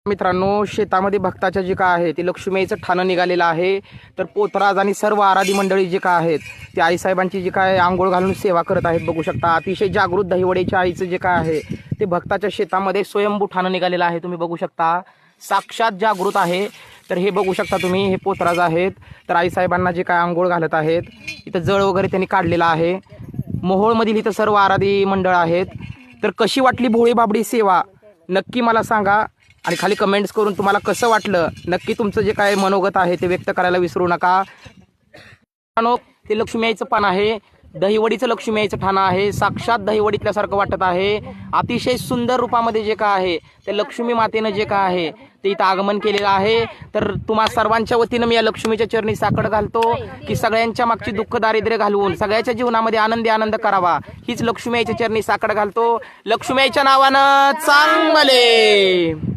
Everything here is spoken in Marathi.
मित्रांनो, शेतामध्ये भक्ताच्या जे काय आहे ते लक्ष्मीचं ठाणं निघालेलं आहे. तर पोतराज आणि सर्व आराधी मंडळी जे काय आहेत ते आईसाहेबांची जी काय आंघोळ घालून सेवा करत आहेत. बघू शकता अतिशय जागृत दहिवडीच्या आईचं जे काय आहे ते भक्ताच्या शेतामध्ये स्वयंभू ठाणं निघालेलं आहे. तुम्ही बघू शकता साक्षात जागृत आहे. तर हे बघू शकता तुम्ही, हे पोतराज आहेत. तर आईसाहेबांना जे काय आंघोळ घालत आहेत. इथं जळ वगैरे त्यांनी काढलेला आहे. मोहोळमधील इथं सर्व आराधी मंडळ आहेत. तर कशी वाटली भोळी बाबडी सेवा नक्की मला सांगा आणि खाली कमेंट्स करून तुम्हाला कसं वाटलं नक्की तुमचं जे काय मनोगत आहे ते व्यक्त करायला विसरू नका. ते लक्ष्मी आईचं पान आहे, दहिवडीचं लक्ष्मी आईचं ठाणं आहे. साक्षात दहिवडीतल्यासारखं वाटत आहे. अतिशय सुंदर रूपामध्ये जे काय आहे ते लक्ष्मी मातेनं जे काय आहे ते इथं आगमन केलेलं आहे. तर तुम्हा सर्वांच्या वतीनं मी या लक्ष्मीच्या चरणी साकड घालतो की सगळ्यांच्या मागची दुःख दारिद्र्य घालवून सगळ्याच्या जीवनामध्ये आनंद करावा हीच लक्ष्मी आईच्या चरणी साकड घालतो. लक्ष्मी आईच्या नावानं चांगले.